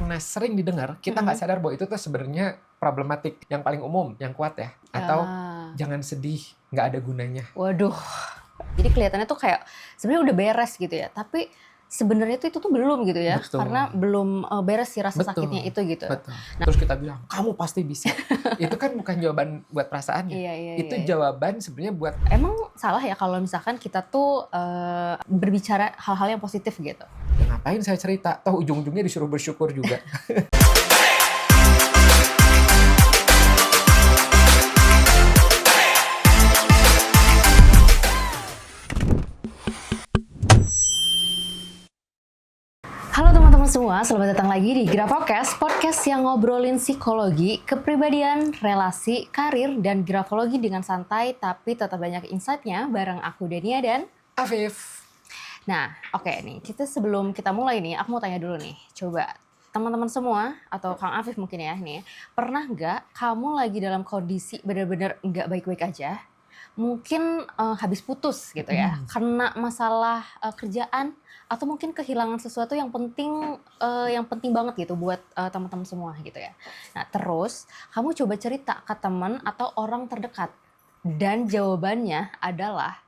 karena sering didengar, kita nggak sadar bahwa itu tuh sebenarnya problematik yang paling umum, yang kuat ya. Atau jangan sedih, nggak ada gunanya. Waduh. Jadi kelihatannya tuh kayak sebenarnya udah beres gitu ya, tapi sebenarnya itu tuh belum gitu ya. Betul. Karena belum beres sih rasa Betul. sakitnya itu gitu. Betul. Terus kita bilang, kamu pasti bisa. Itu kan bukan jawaban buat perasaannya. Itu jawaban sebenarnya buat... Emang salah ya kalau misalkan kita tuh berbicara hal-hal yang positif gitu? Ya ngapain saya cerita? Toh ujung-ujungnya disuruh bersyukur juga. Halo teman-teman semua, selamat datang lagi di Grafocast, podcast yang ngobrolin psikologi, kepribadian, relasi, karir, dan grafologi dengan santai tapi tetap banyak insight-nya bareng aku Dania dan Afif. Nah, oke nih, sebelum kita mulai nih, aku mau tanya dulu nih, coba teman-teman semua atau Kang Afif mungkin ya nih, pernah nggak kamu lagi dalam kondisi benar-benar nggak baik-baik aja? Mungkin habis putus gitu ya, kena masalah kerjaan atau mungkin kehilangan sesuatu yang penting banget gitu buat teman-teman semua gitu ya. Nah terus kamu coba cerita ke teman atau orang terdekat dan jawabannya adalah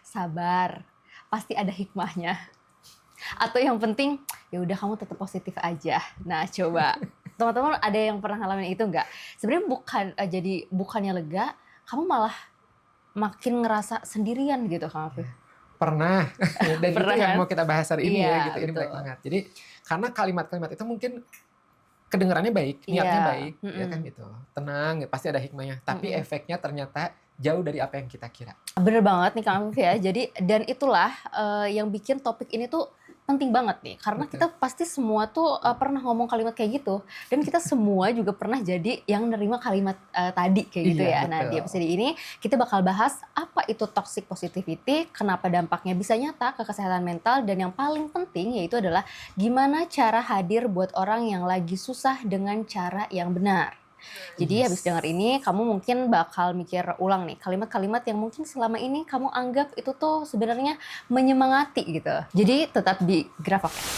sabar, pasti ada hikmahnya. Atau yang penting ya udah kamu tetap positif aja. Nah coba teman-teman ada yang pernah ngalamin itu nggak? Sebenarnya bukannya lega, kamu malah makin ngerasa sendirian gitu Kang Afif. Pernah. Dan Pernah, itu yang kan? mau kita bahas hari ini ya gitu. Ini Betul. baik banget. Jadi karena kalimat-kalimat itu mungkin kedengarannya baik, niatnya baik, ya kan gitu. Tenang, pasti ada hikmahnya. Tapi efeknya ternyata jauh dari apa yang kita kira. Bener banget nih Kang Afif ya. Jadi dan itulah yang bikin topik ini tuh penting banget nih. Karena kita pasti semua tuh pernah ngomong kalimat kayak gitu. Dan kita semua juga pernah jadi yang nerima kalimat tadi kayak gitu ya. Betul. Nah di episode ini kita bakal bahas apa itu toxic positivity, kenapa dampaknya bisa nyata ke kesehatan mental, dan yang paling penting yaitu adalah gimana cara hadir buat orang yang lagi susah dengan cara yang benar. Jadi habis dengar ini kamu mungkin bakal mikir ulang nih kalimat-kalimat yang mungkin selama ini kamu anggap itu tuh sebenarnya menyemangati gitu. Jadi tetap di Grafocast.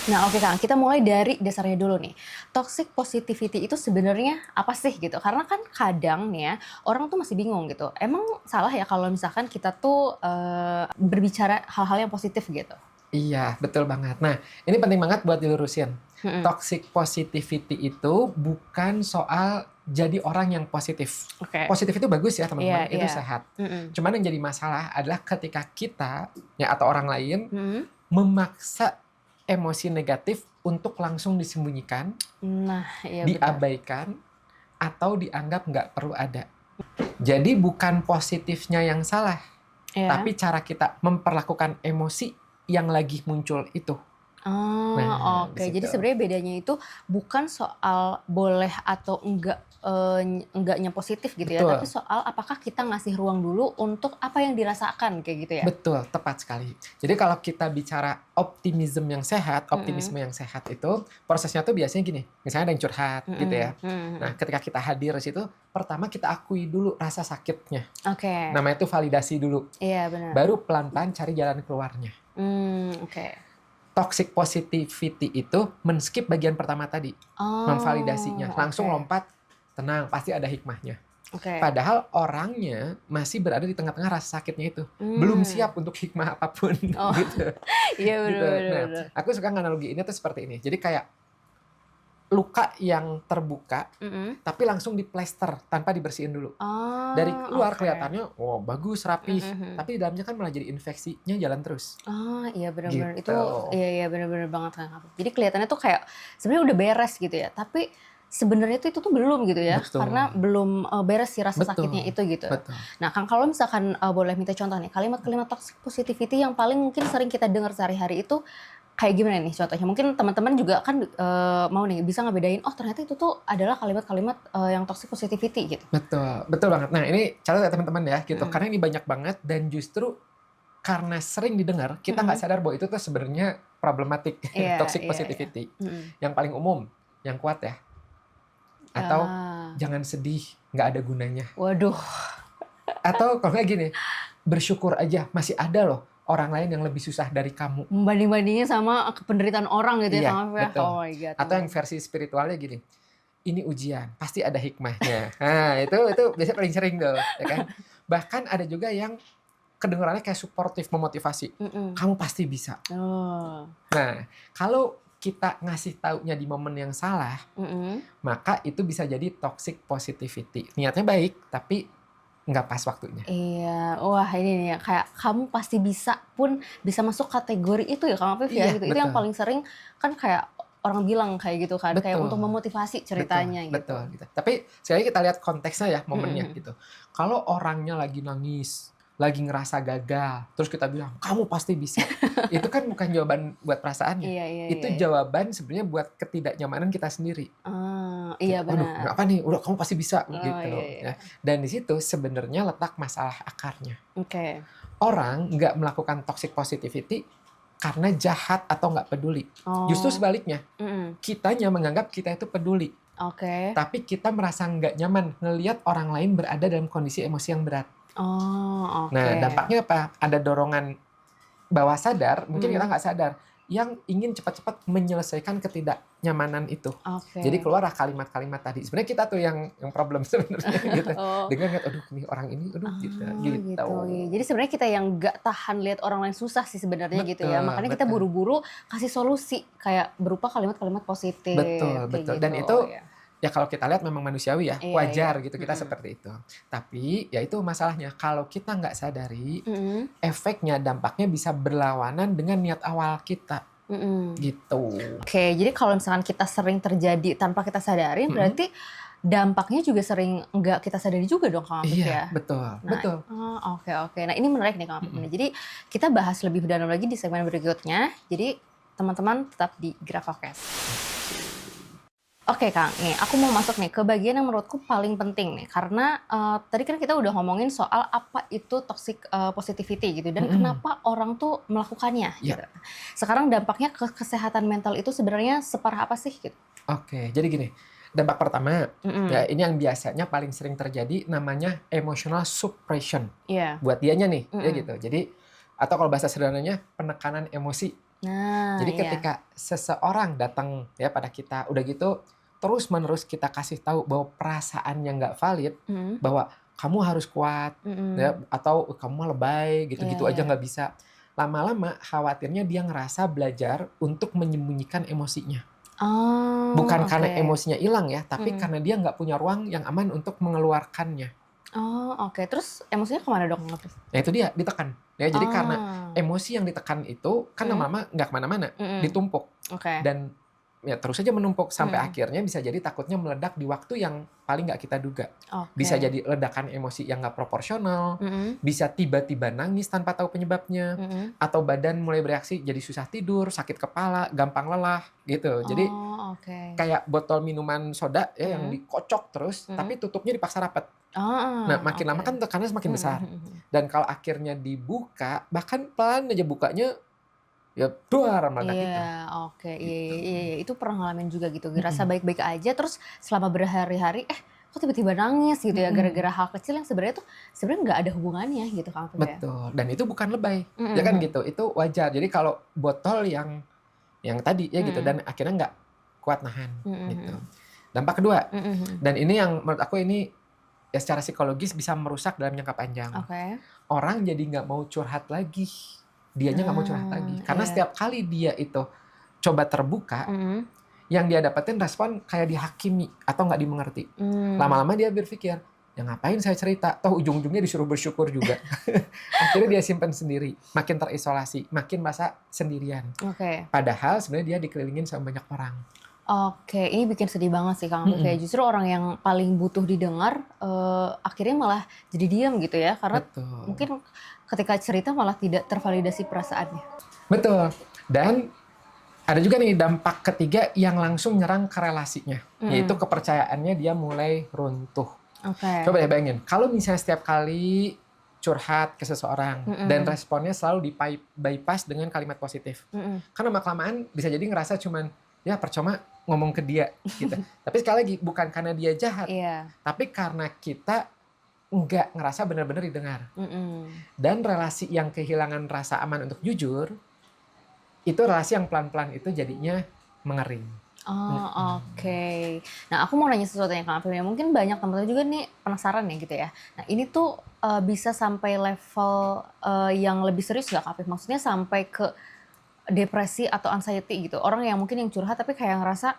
Nah oke Kang, kita mulai dari dasarnya dulu nih. Toxic positivity itu sebenarnya apa sih gitu? Karena kan kadang nih ya, orang tuh masih bingung gitu. Emang salah ya kalau misalkan kita tuh berbicara hal-hal yang positif gitu? Iya, betul banget. Nah, ini penting banget buat dilurusin. Toxic positivity itu bukan soal jadi orang yang positif. Positif itu bagus ya teman-teman, itu sehat. Cuman yang jadi masalah adalah ketika kita ya atau orang lain memaksa emosi negatif untuk langsung disembunyikan, diabaikan, atau dianggap nggak perlu ada. Jadi bukan positifnya yang salah, tapi cara kita memperlakukan emosi yang lagi muncul itu. Jadi sebenarnya bedanya itu bukan soal boleh atau enggaknya positif gitu ya, tapi soal apakah kita ngasih ruang dulu untuk apa yang dirasakan kayak gitu ya. Betul, tepat sekali. Jadi kalau kita bicara optimisme yang sehat itu prosesnya tuh biasanya gini, misalnya ada yang curhat gitu ya. Nah, ketika kita hadir di situ, pertama kita akui dulu rasa sakitnya. Namanya itu validasi dulu. Iya, benar. Baru pelan-pelan cari jalan keluarnya. Toxic positivity itu men-skip bagian pertama tadi, memvalidasinya, langsung lompat, tenang, pasti ada hikmahnya. Padahal orangnya masih berada di tengah-tengah rasa sakitnya itu, belum siap untuk hikmah apapun. Gitu. Iya benar. Nah, aku suka analogi ini tuh seperti ini. Jadi kayak luka yang terbuka, tapi langsung diplester tanpa dibersihin dulu. Dari luar kelihatannya, bagus, rapih, tapi di dalamnya kan malah jadi infeksinya jalan terus. Iya benar-benar Gitu. Iya benar-benar banget Kang. Jadi kelihatannya tuh kayak sebenarnya udah beres gitu ya, tapi sebenarnya itu tuh belum gitu ya. Betul. Karena belum beres sih rasa sakitnya itu gitu. Betul. Nah Kang, kalau misalkan boleh minta contoh nih, kalimat-kalimat toxic positivity yang paling mungkin sering kita dengar sehari-hari itu kayak gimana nih contohnya? Mungkin teman-teman juga kan mau nih bisa ngebedain, oh ternyata itu tuh adalah kalimat-kalimat yang toxic positivity gitu. Betul banget. Nah ini catat ya teman-teman ya gitu, karena ini banyak banget dan justru karena sering didengar, kita nggak sadar bahwa itu tuh sebenarnya problematik. Toxic positivity. Yang paling umum, yang kuat ya. Atau jangan sedih, nggak ada gunanya. Waduh. Atau kalau nggak gini, bersyukur aja, masih ada loh orang lain yang lebih susah dari kamu. Membanding-bandingin sama penderitaan orang gitu Iya, ya Kang Afif ya. betul. Oh my God. Atau yang versi spiritualnya gini, ini ujian, pasti ada hikmahnya. Nah, itu biasanya paling sering tuh, ya kan. Bahkan ada juga yang kedengarannya kayak suportif, memotivasi. Kamu pasti bisa. Nah, kalau kita ngasih taunya di momen yang salah, maka itu bisa jadi toxic positivity. Niatnya baik, tapi nggak pas waktunya. Iya, wah ini nih ya, kayak kamu pasti bisa pun bisa masuk kategori itu ya Kang Afif ya gitu. Itu yang paling sering kan kayak orang bilang kayak gitu kan, kayak untuk memotivasi ceritanya gitu. Betul gitu. Tapi sekali kita lihat konteksnya ya, momennya gitu. Kalau orangnya lagi nangis, lagi ngerasa gagal, terus kita bilang kamu pasti bisa, itu kan bukan jawaban buat perasaannya. Itu jawaban sebenarnya buat ketidaknyamanan kita sendiri. Iya benar. Aduh, apa nih? Udah kamu pasti bisa gitu. Ya. Dan di situ sebenarnya letak masalah akarnya. Orang nggak melakukan toxic positivity karena jahat atau nggak peduli. Justru sebaliknya, kitanya menganggap kita itu peduli. Tapi kita merasa nggak nyaman ngelihat orang lain berada dalam kondisi emosi yang berat. Nah, dampaknya apa? Ada dorongan bawah sadar, mungkin kita nggak sadar, yang ingin cepat-cepat menyelesaikan ketidaknyamanan itu. Jadi keluarlah kalimat-kalimat tadi. Sebenarnya kita tuh yang problem sebenarnya gitu. Dengan aduh nih orang ini, gitu. Jadi sebenarnya kita yang nggak tahan lihat orang lain susah sih sebenarnya gitu ya. Makanya kita buru-buru kasih solusi kayak berupa kalimat-kalimat positif. Betul. Dan itu ya kalau kita lihat memang manusiawi ya, wajar gitu kita seperti itu. Tapi ya itu masalahnya, kalau kita nggak sadari, efeknya, dampaknya bisa berlawanan dengan niat awal kita. Gitu. Jadi kalau misalkan kita sering terjadi tanpa kita sadari, berarti dampaknya juga sering nggak kita sadari juga dong Kang Afif ya? Iya, betul. Oke. Nah ini menarik nih Kang Afif. Jadi kita bahas lebih dalam lagi di segmen berikutnya. Jadi teman-teman tetap di Gerak Podcast. Oke Kang, nih aku mau masuk nih ke bagian yang menurutku paling penting nih, karena tadi kan kita udah ngomongin soal apa itu toxic positivity gitu, dan kenapa orang tuh melakukannya gitu. Sekarang dampaknya ke kesehatan mental itu sebenarnya separah apa sih gitu? Jadi gini, dampak pertama, ya ini yang biasanya paling sering terjadi, namanya emotional suppression. Buat dianya nih, ya gitu. Jadi, atau kalau bahasa sederhananya, penekanan emosi. Jadi ketika seseorang datang ya pada kita, udah gitu, terus-menerus kita kasih tahu bahwa perasaannya nggak valid, bahwa kamu harus kuat, ya, atau kamu lebay, gitu-gitu aja nggak bisa. Lama-lama khawatirnya dia ngerasa belajar untuk menyembunyikan emosinya. Bukan karena emosinya hilang ya, tapi karena dia nggak punya ruang yang aman untuk mengeluarkannya. Terus emosinya kemana dong? Nah itu dia, ditekan. Ya, jadi karena emosi yang ditekan itu kan lama-lama nggak kemana-mana, ditumpuk. Dan ya terus saja menumpuk sampai akhirnya bisa jadi takutnya meledak di waktu yang paling nggak kita duga. Bisa jadi ledakan emosi yang nggak proporsional, bisa tiba-tiba nangis tanpa tahu penyebabnya, atau badan mulai bereaksi jadi susah tidur, sakit kepala, gampang lelah gitu. Jadi kayak botol minuman soda ya yang dikocok terus, tapi tutupnya dipaksa rapat. Nah makin lama kan tekanannya semakin besar. Dan kalau akhirnya dibuka, bahkan pelan aja bukanya, ya duar meledak gitu. Iya. Itu pernah ngalamin juga gitu. Ngerasa baik-baik aja, terus selama berhari-hari, kok tiba-tiba nangis gitu ya, gara-gara hal kecil yang sebenarnya nggak ada hubungannya gitu Kang Afif ya. Betul. Dan itu bukan lebay, ya kan gitu. Itu wajar. Jadi kalau botol yang tadi ya gitu, dan akhirnya nggak kuat nahan gitu. Dampak kedua, dan ini yang menurut aku ini ya secara psikologis bisa merusak dalam jangka panjang. Orang jadi nggak mau curhat lagi. Dianya nggak mau curhat lagi. Karena setiap kali dia itu coba terbuka, yang dia dapetin respon kayak dihakimi atau nggak dimengerti. Lama-lama dia berpikir, ya ngapain saya cerita? Toh ujung-ujungnya disuruh bersyukur juga. Akhirnya dia simpan sendiri, makin terisolasi, makin merasa sendirian. Padahal sebenarnya dia dikelilingin sama banyak orang. Ini bikin sedih banget sih Kang Afif ya. Justru orang yang paling butuh didengar, akhirnya malah jadi diam gitu ya. Karena mungkin ketika cerita malah tidak tervalidasi perasaannya. Betul. Dan ada juga nih dampak ketiga yang langsung nyerang ke relasinya. Yaitu kepercayaannya dia mulai runtuh. Coba ya bayangin, kalau misalnya setiap kali curhat ke seseorang dan responnya selalu di-bypass dengan kalimat positif. Karena lama-kelamaan bisa jadi ngerasa cuman, ya percuma ngomong ke dia gitu. Tapi sekali lagi, bukan karena dia jahat, tapi karena kita nggak ngerasa benar-benar didengar. Dan relasi yang kehilangan rasa aman untuk jujur, itu relasi yang pelan-pelan itu jadinya mengering. Oke. Nah, aku mau nanya sesuatu yang Kang Afif ya. Mungkin banyak teman-teman juga nih penasaran ya gitu ya. Nah, ini tuh bisa sampai level yang lebih serius nggak Kang Afif? Maksudnya sampai ke depresi atau anxiety gitu. Orang yang mungkin yang curhat tapi kayak ngerasa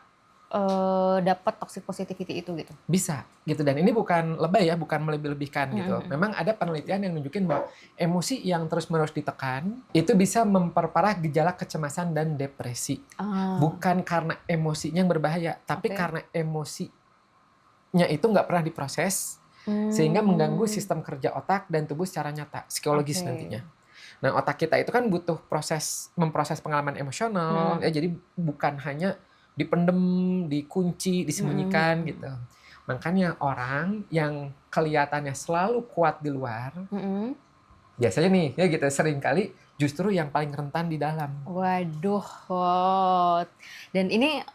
dapat toxic positivity itu gitu. Bisa gitu, dan ini bukan lebay ya, bukan melebih-lebihkan gitu. Memang ada penelitian yang nunjukin bahwa emosi yang terus-menerus ditekan itu bisa memperparah gejala kecemasan dan depresi. Bukan karena emosinya yang berbahaya, tapi karena emosinya itu nggak pernah diproses sehingga mengganggu sistem kerja otak dan tubuh secara nyata, psikologis nantinya. Nah, otak kita itu kan butuh memproses pengalaman emosional ya, jadi bukan hanya dipendem, dikunci, disembunyikan gitu. Makanya orang yang kelihatannya selalu kuat di luar, biasanya nih ya gitu, seringkali justru yang paling rentan di dalam. Waduh, dan ini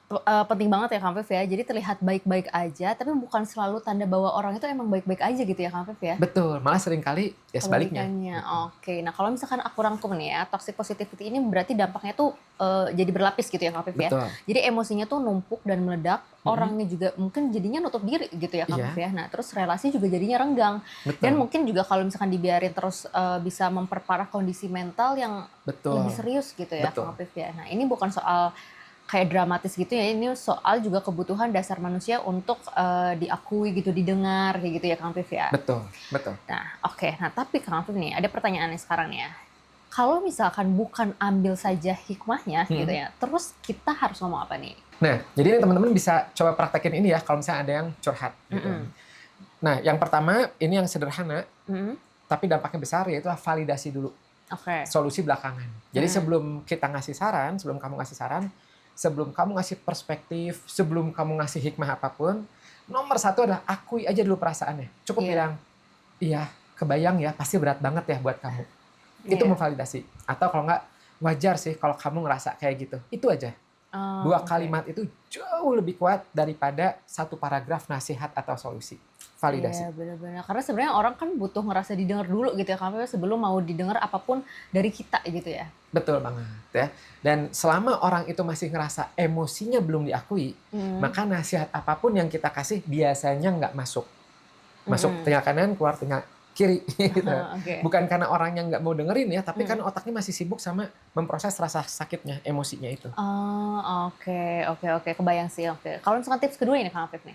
penting banget ya Kang Afif ya. Jadi terlihat baik-baik aja, tapi bukan selalu tanda bahwa orang itu emang baik-baik aja gitu ya Kang Afif ya. Betul, malah seringkali ya sebaliknya. Oke, nah kalau misalkan aku rangkum nih ya, toxic positivity ini berarti dampaknya tuh jadi berlapis gitu ya Kang Afif ya. Jadi emosinya tuh numpuk dan meledak, orangnya juga mungkin jadinya nutup diri gitu ya Kang Afif ya. Nah terus relasi juga jadinya renggang. Dan mungkin juga kalau misalkan dibiarin terus bisa memperparah kondisi mental yang lebih serius gitu ya Kang Afif ya. Nah ini bukan soal kayak dramatis gitu ya, ini soal juga kebutuhan dasar manusia untuk diakui gitu, didengar kayak gitu ya Kang Afif ya. Betul. Nah nah tapi Kang Afif nih ada pertanyaannya sekarang nih ya. Kalau misalkan bukan ambil saja hikmahnya gitu ya, terus kita harus ngomong apa nih? Nah, jadi teman-teman bisa coba praktekin ini ya kalau misalnya ada yang curhat gitu. Nah, yang pertama ini yang sederhana, tapi dampaknya besar, yaitu validasi dulu. Solusi belakangan. Jadi sebelum kita ngasih saran, sebelum kamu ngasih saran, sebelum kamu ngasih perspektif, sebelum kamu ngasih hikmah apapun, nomor satu adalah akui aja dulu perasaannya. Cukup bilang, iya kebayang ya, pasti berat banget ya buat kamu. Itu memvalidasi. Atau kalau nggak, wajar sih kalau kamu ngerasa kayak gitu. Itu aja. 2 kalimat itu jauh lebih kuat daripada 1 paragraf nasihat atau solusi. Validasi. Iya benar-benar. Karena sebenarnya orang kan butuh ngerasa didengar dulu gitu ya Kang Afif, sebelum mau didengar apapun dari kita gitu ya. Betul banget ya. Dan selama orang itu masih ngerasa emosinya belum diakui, maka nasihat apapun yang kita kasih biasanya nggak masuk. Masuk telinga kanan, keluar telinga kiri gitu. Bukan karena orangnya nggak mau dengerin ya, tapi kan otaknya masih sibuk sama memproses rasa sakitnya, emosinya itu. Oke, kebayang sih. Kalau misalkan tips kedua ini Kang Afif nih.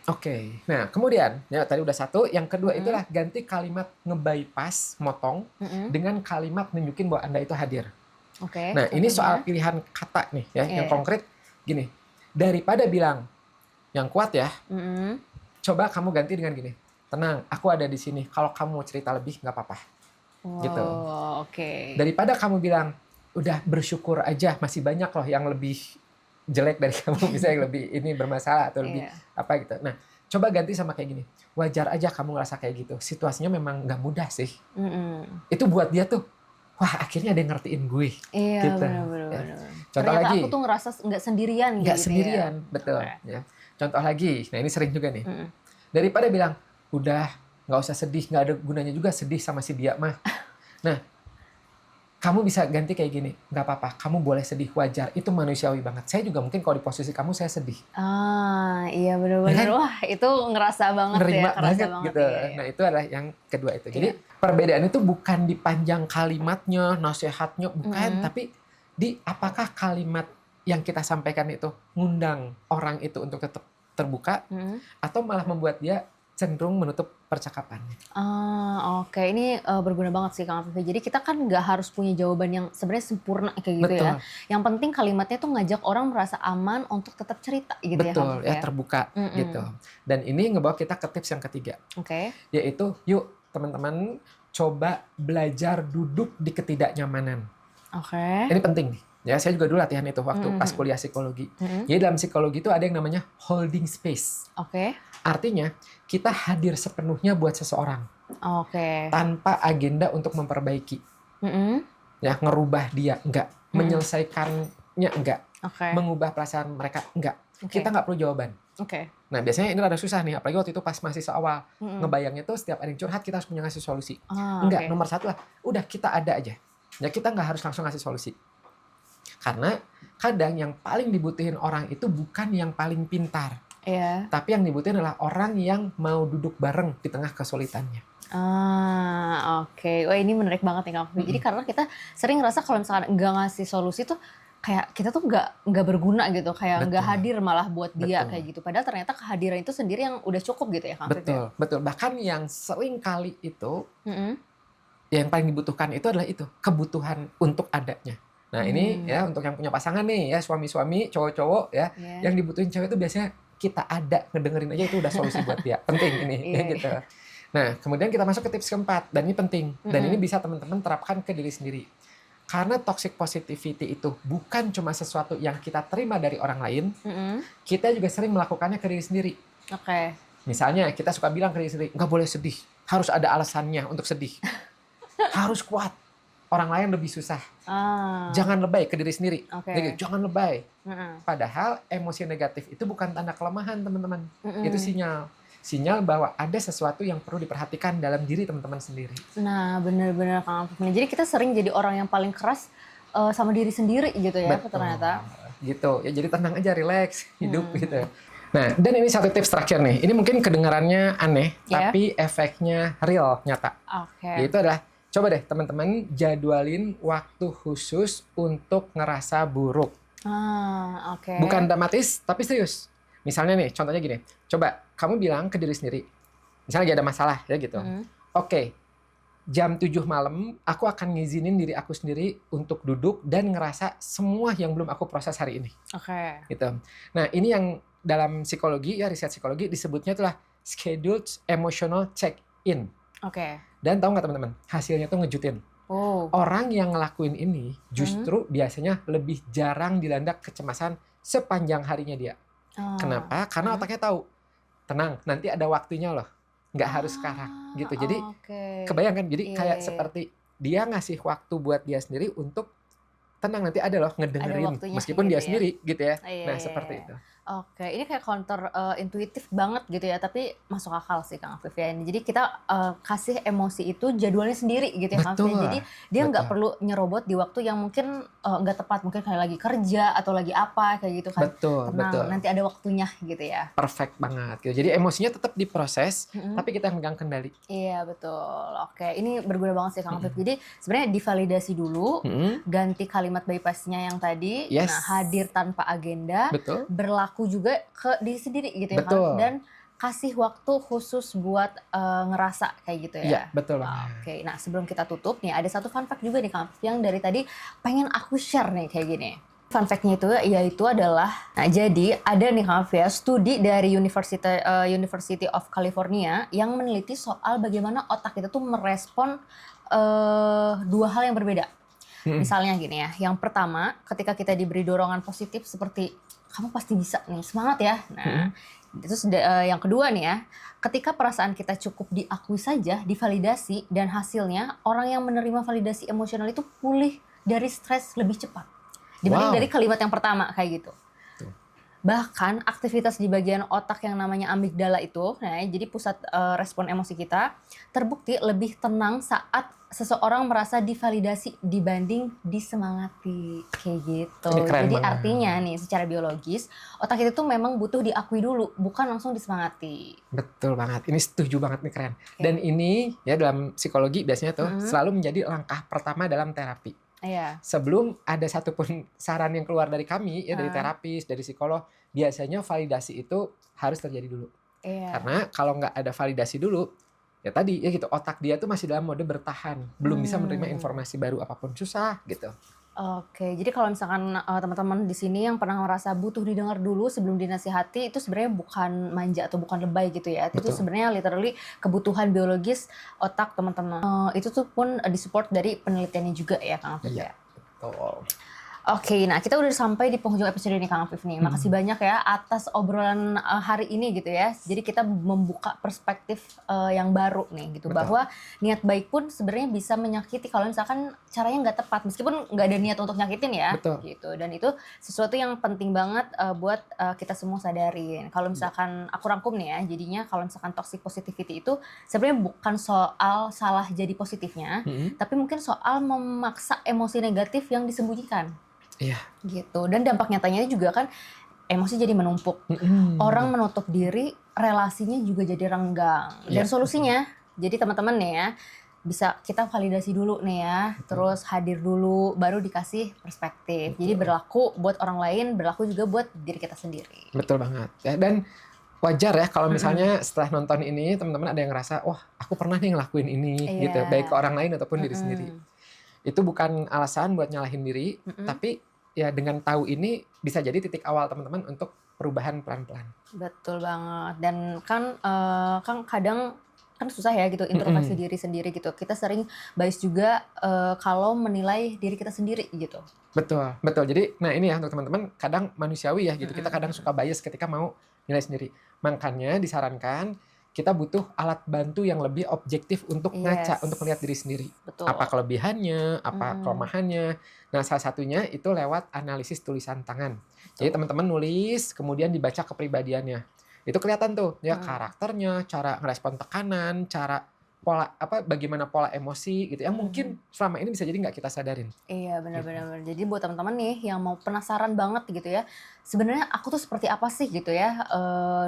Nah kemudian ya tadi udah 1, yang kedua itulah ganti kalimat nge-bypass, motong dengan kalimat nunjukin bahwa Anda itu hadir. Nah ini soal pilihan kata nih ya, yang konkret gini, daripada bilang yang kuat ya, coba kamu ganti dengan gini. Tenang, aku ada di sini. Kalau kamu mau cerita lebih, nggak apa-apa. Gitu. Daripada kamu bilang, udah bersyukur aja, masih banyak loh yang lebih jelek dari kamu, bisa yang lebih ini bermasalah atau lebih apa gitu. Nah, coba ganti sama kayak gini. Wajar aja kamu ngerasa kayak gitu. Situasinya memang nggak mudah sih. Itu buat dia tuh, wah akhirnya ada yang ngertiin gue. Iya, gitu. benar. Contoh ternyata lagi. Aku tuh ngerasa nggak sendirian. Nggak sendirian, betul. Ya. Contoh lagi, nah ini sering juga nih. Daripada bilang, udah nggak usah sedih, nggak ada gunanya juga sedih sama si dia mah. Nah, kamu bisa ganti kayak gini, nggak apa-apa, kamu boleh sedih, wajar, itu manusiawi banget. Saya juga mungkin kalau di posisi kamu saya sedih. Iya benar-benar. Wah itu ngerasa banget nerima ya, banget gitu. Nah itu adalah yang kedua itu. Jadi perbedaan itu bukan di panjang kalimatnya, nasihatnya, bukan, tapi di apakah kalimat yang kita sampaikan itu ngundang orang itu untuk tetap terbuka, atau malah membuat dia cenderung menutup percakapannya. Ini berguna banget sih Kang Afif. Jadi kita kan nggak harus punya jawaban yang sebenarnya sempurna kayak gitu. Betul. Ya. Yang penting kalimatnya tuh ngajak orang merasa aman untuk tetap cerita gitu. Betul, ya terbuka gitu. Dan ini ngebawa kita ke tips yang ketiga. Yaitu yuk teman-teman coba belajar duduk di ketidaknyamanan. Ini penting nih. Ya, saya juga dulu latihan itu waktu pas kuliah psikologi. Jadi dalam psikologi itu ada yang namanya holding space. Artinya kita hadir sepenuhnya buat seseorang. Tanpa agenda untuk memperbaiki. Ya, ngerubah dia enggak, menyelesaikannya enggak, mengubah perasaan mereka enggak. Kita nggak perlu jawaban. Nah biasanya ini rada susah nih, apalagi waktu itu pas mahasiswa awal. Ngebayangnya tuh setiap ada yang curhat kita harus punya ngasih solusi. Enggak, nomor satu lah, udah kita ada aja. Ya kita nggak harus langsung ngasih solusi. Karena kadang yang paling dibutuhin orang itu bukan yang paling pintar. Tapi yang dibutuhin adalah orang yang mau duduk bareng di tengah kesulitannya. Wah ini menarik banget nih Kang Afif. Jadi karena kita sering ngerasa kalau misalkan nggak ngasih solusi tuh kayak kita tuh nggak berguna gitu, kayak nggak hadir malah buat dia kayak gitu. Padahal ternyata kehadiran itu sendiri yang udah cukup gitu ya Kang Afif. Betul. Bahkan yang sering kali itu yang paling dibutuhkan itu adalah itu kebutuhan untuk adanya. Nah ini ya untuk yang punya pasangan nih ya, suami-suami, cowok-cowok ya, yang dibutuhin cewek itu biasanya kita ada, ngedengerin aja itu udah solusi buat dia. Penting ini gitu. Nah kemudian kita masuk ke tips keempat, dan ini penting, dan ini bisa teman-teman terapkan ke diri sendiri. Karena toxic positivity itu bukan cuma sesuatu yang kita terima dari orang lain, kita juga sering melakukannya ke diri sendiri. Misalnya kita suka bilang ke diri sendiri, nggak boleh sedih, harus ada alasannya untuk sedih. Harus kuat, orang lain lebih susah. Jangan lebay ke diri sendiri. Jangan lebay. Padahal emosi negatif itu bukan tanda kelemahan teman-teman. Itu sinyal bahwa ada sesuatu yang perlu diperhatikan dalam diri teman-teman sendiri. Nah benar-benar Kang Afif. Jadi kita sering jadi orang yang paling keras sama diri sendiri gitu ya. Betul. Ternyata. Gitu ya, jadi tenang aja, relax, hidup gitu. Nah dan ini satu tips terakhir nih. Ini mungkin kedengarannya aneh, tapi efeknya real, nyata. Yaitu adalah coba deh teman-teman jadwalin waktu khusus untuk ngerasa buruk. Bukan dramatis, tapi serius. Misalnya nih, contohnya gini. Coba kamu bilang ke diri sendiri. Misalnya lagi ada masalah ya gitu. Oke, jam 7 malam aku akan ngizinin diri aku sendiri untuk duduk dan ngerasa semua yang belum aku proses hari ini. Gitu. Nah ini yang dalam psikologi ya, riset psikologi disebutnya itulah scheduled emotional check-in. Dan tahu nggak teman-teman, hasilnya tuh ngejutin. Orang yang ngelakuin ini justru biasanya lebih jarang dilanda kecemasan sepanjang harinya dia. Kenapa? Karena otaknya tahu, tenang, nanti ada waktunya loh, nggak harus sekarang gitu. Jadi kebayang kan? Jadi kayak seperti dia ngasih waktu buat dia sendiri untuk tenang, nanti ada loh ngedengerin meskipun dia sendiri gitu ya. Nah seperti itu. Ini kayak counter intuitif banget gitu ya, tapi masuk akal sih Kang Afif ya. Jadi kita kasih emosi itu jadwalnya sendiri gitu ya Kang Afif. Jadi dia nggak perlu nyerobot di waktu yang mungkin nggak tepat, mungkin kayak lagi kerja atau lagi apa kayak gitu kan. Tenang, nanti ada waktunya gitu ya. Perfect banget gitu. Jadi emosinya tetap diproses, tapi kita yang megang kendali. Iya betul. Ini berguna banget sih Kang Afif. Jadi sebenarnya divalidasi dulu, ganti kalimat bypassnya yang tadi, nah hadir tanpa agenda, berlaku juga ke diri sendiri gitu ya kan, dan kasih waktu khusus buat ngerasa kayak gitu ya. Iya, betul banget. Nah sebelum kita tutup nih, ada satu fun fact juga nih Kang, yang dari tadi pengen aku share nih kayak gini. Fun fact-nya itu yaitu adalah, nah jadi ada nih Kang ya, studi dari University of California yang meneliti soal bagaimana otak itu tuh merespon dua hal yang berbeda. Misalnya gini ya, yang pertama ketika kita diberi dorongan positif seperti kamu pasti bisa nih, semangat ya. Nah, terus yang kedua nih ya, ketika perasaan kita cukup diakui saja, divalidasi, dan hasilnya orang yang menerima validasi emosional itu pulih dari stres lebih cepat dibanding dari kalimat yang pertama kayak gitu. Bahkan aktivitas di bagian otak yang namanya amigdala itu, nah jadi pusat respon emosi kita, terbukti lebih tenang saat seseorang merasa divalidasi dibanding disemangati kayak gitu. Jadi artinya nih secara biologis otak itu tuh memang butuh diakui dulu, bukan langsung disemangati. Betul banget, ini setuju banget nih, keren. Dan ini ya dalam psikologi biasanya tuh selalu menjadi langkah pertama dalam terapi. Sebelum ada satupun saran yang keluar dari kami ya, dari terapis, dari psikolog, biasanya validasi itu harus terjadi dulu. Karena kalau nggak ada validasi dulu, ya tadi ya gitu, otak dia tuh masih dalam mode bertahan, belum bisa menerima informasi baru apapun, susah gitu. Jadi kalau misalkan teman-teman di sini yang pernah merasa butuh didengar dulu sebelum dinasihati, itu sebenarnya bukan manja atau bukan lebay gitu ya. Itu sebenarnya literally kebutuhan biologis otak teman-teman. Itu tuh pun disupport dari penelitiannya juga ya Kang Afif ya. Betul. Oke, nah kita udah sampai di penghujung episode ini Kang Afif nih. Makasih banyak ya atas obrolan hari ini gitu ya. Jadi kita membuka perspektif yang baru nih gitu. Betul. Bahwa niat baik pun sebenarnya bisa menyakiti kalau misalkan caranya nggak tepat. Meskipun nggak ada niat untuk nyakitin ya. Betul. Gitu. Dan itu sesuatu yang penting banget buat kita semua sadarin. Kalau misalkan aku rangkum nih ya. Jadinya kalau misalkan toxic positivity itu sebenarnya bukan soal salah jadi positifnya. Tapi mungkin soal memaksa emosi negatif yang disembunyikan. Iya. Gitu. Dan dampak nyatanya juga kan emosi jadi menumpuk. Orang menutup diri, relasinya juga jadi renggang. Dan solusinya, jadi teman-teman nih ya, bisa kita validasi dulu nih ya, terus hadir dulu, baru dikasih perspektif. Jadi berlaku buat orang lain, berlaku juga buat diri kita sendiri. Betul banget. Ya, dan wajar ya kalau misalnya setelah nonton ini teman-teman ada yang ngerasa, wah aku pernah nih ngelakuin ini gitu, baik ke orang lain ataupun diri sendiri. Itu bukan alasan buat nyalahin diri, tapi ya dengan tahu ini bisa jadi titik awal teman-teman untuk perubahan pelan-pelan. Betul banget. Dan kan kadang kan susah ya gitu introspeksi diri sendiri gitu. Kita sering bias juga kalau menilai diri kita sendiri gitu. Betul, betul. Jadi nah ini ya untuk teman-teman kadang manusiawi ya gitu. Kita kadang suka bias ketika mau nilai sendiri. Makanya disarankan kita butuh alat bantu yang lebih objektif untuk ngaca, untuk melihat diri sendiri. Betul. Apa kelebihannya, apa kelemahannya. Nah, salah satunya itu lewat analisis tulisan tangan. Jadi teman-teman nulis, kemudian dibaca kepribadiannya. Itu kelihatan tuh, ya karakternya, cara ngerespon tekanan, cara pola bagaimana pola emosi gitu yang mungkin selama ini bisa jadi nggak kita sadarin. Iya benar-benar. Jadi buat teman-teman nih yang mau penasaran banget gitu ya, sebenarnya aku tuh seperti apa sih gitu ya,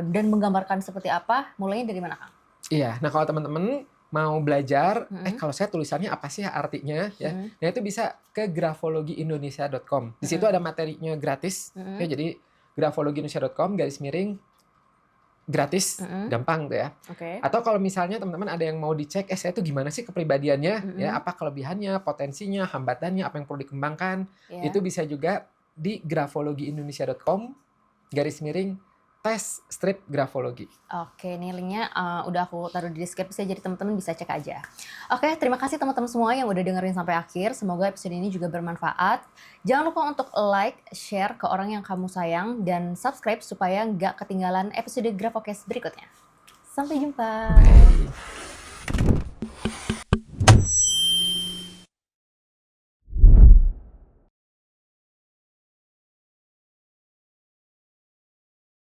dan menggambarkan seperti apa, mulainya dari mana Kang? Iya, nah kalau teman-teman mau belajar, kalau saya tulisannya apa sih artinya ya, nah itu bisa ke grafologiindonesia.com. Di situ ada materinya gratis, ya, jadi grafologiindonesia.com gratis, gampang tuh ya. Atau kalau misalnya teman-teman ada yang mau dicek, saya tuh gimana sih kepribadiannya, ya apa kelebihannya, potensinya, hambatannya, apa yang perlu dikembangkan, itu bisa juga di grafologiindonesia.com tes strip grafologi. Oke, ini linknya udah aku taruh di deskripsi jadi teman-teman bisa cek aja. Oke, terima kasih teman-teman semua yang udah dengerin sampai akhir. Semoga episode ini juga bermanfaat. Jangan lupa untuk like, share ke orang yang kamu sayang, dan subscribe supaya nggak ketinggalan episode Grafocast berikutnya. Sampai jumpa.